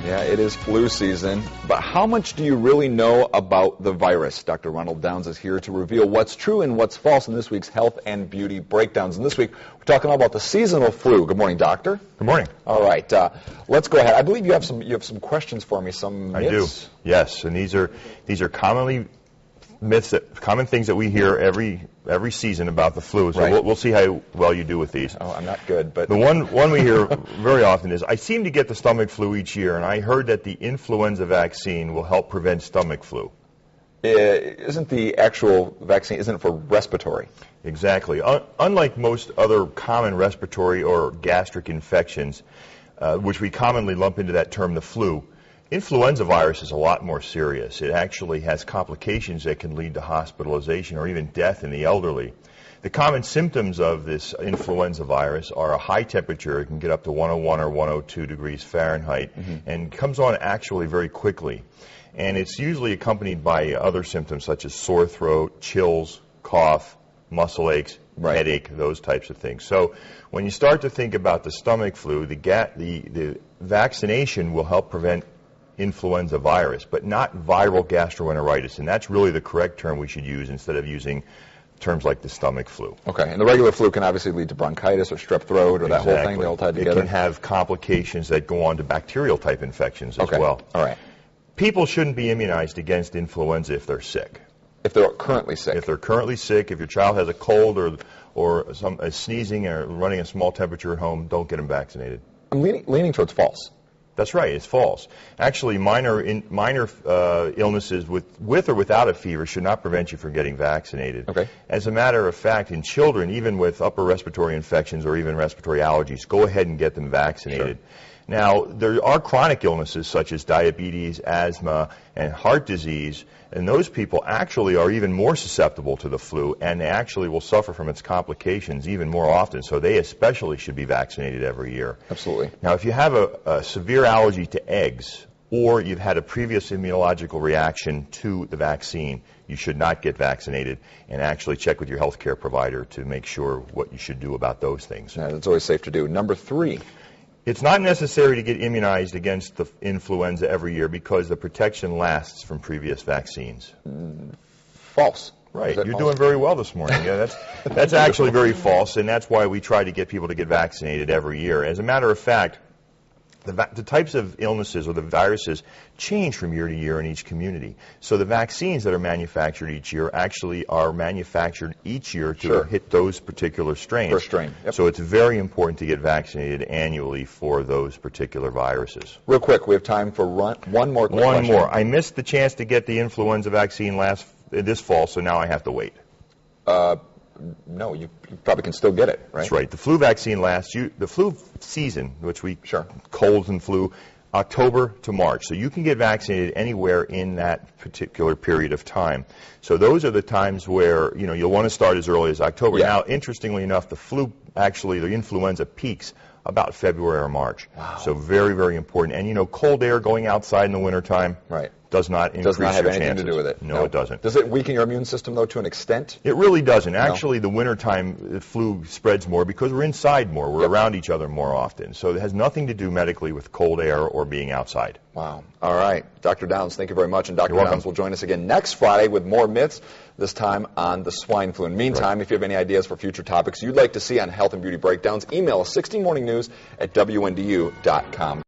Yeah, it is flu season, but how much do you really know about the virus? Dr. Ronald Downs is here to reveal what's true and what's false in this week's Health and Beauty Breakdowns. And this week, we're talking all about the seasonal flu. Good morning, Doctor. Good morning. All right, let's go ahead. I believe you have some questions for me, some myths. I do, yes, and these are commonly myths, common things that we hear every season about the flu. So right. we'll see how well you do with these. Oh, I'm not good, but the one we hear very often is, I seem to get the stomach flu each year, and I heard that the influenza vaccine will help prevent stomach flu. Isn't the actual vaccine, isn't it for respiratory? Exactly. Unlike most other common respiratory or gastric infections, which we commonly lump into that term, the flu, influenza virus is a lot more serious. It actually has complications that can lead to hospitalization or even death in the elderly. The common symptoms of this influenza virus are a high temperature. It can get up to 101 or 102 degrees Fahrenheit, and comes on actually very quickly. And it's usually accompanied by other symptoms such as sore throat, chills, cough, muscle aches, headache, those types of things. So when you start to think about the stomach flu, the vaccination will help prevent influenza virus, but not viral gastroenteritis, and that's really the correct term we should use instead of using terms like the stomach flu. Okay, and the regular flu can obviously lead to bronchitis or strep throat or that whole thing, they're all tied together? It can have complications that go on to bacterial type infections as well. All right. People shouldn't be immunized against influenza if they're sick. If they're currently sick? If they're currently sick, if your child has a cold or sneezing or running a small temperature at home, don't get them vaccinated. I'm leaning towards false. That's right, it's false. Actually, minor illnesses with or without a fever should not prevent you from getting vaccinated. Okay. As a matter of fact, in children, even with upper respiratory infections or even respiratory allergies, go ahead and get them vaccinated. Sure. Now, there are chronic illnesses such as diabetes, asthma, and heart disease, and those people actually are even more susceptible to the flu, and they actually will suffer from its complications even more often, so they especially should be vaccinated every year. Absolutely. Now, if you have a severe allergy to eggs, or you've had a previous immunological reaction to the vaccine, you should not get vaccinated, and actually check with your health care provider to make sure what you should do about those things. Yeah, that's always safe to do. Number 3. It's not necessary to get immunized against the influenza every year because the protection lasts from previous vaccines. False. Right. You're doing very well this morning. Yeah, that's actually very false, and that's why we try to get people to get vaccinated every year. As a matter of fact, the types of illnesses or the viruses change from year to year in each community. So the vaccines that are manufactured each year actually are manufactured each year to hit those particular strains. Per strain. Yep. So it's very important to get vaccinated annually for those particular viruses. Real quick, we have time for one more question. One more. I missed the chance to get the influenza vaccine this fall, so now I have to wait. No, you probably can still get it, right? That's right. The flu vaccine lasts the flu season, which we colds and flu, October to March. So you can get vaccinated anywhere in that particular period of time. So those are the times where you'll want to start as early as October. Yeah. Now, interestingly enough, the influenza peaks about February or March. Wow. So very, very important. And cold air going outside in the wintertime does not increase your chances. Does not have anything to do with it. No, it doesn't. Does it weaken your immune system, though, to an extent? It really doesn't. Actually, the wintertime, the flu spreads more because we're inside more. We're around each other more often. So it has nothing to do medically with cold air or being outside. Wow. All right. Dr. Downs, thank you very much. And Dr. Downs will join us again next Friday with more myths, this time on the swine flu. In the meantime, if you have any ideas for future topics you'd like to see on Health and Beauty Breakdowns, email us 16morningnews@WNDU.com.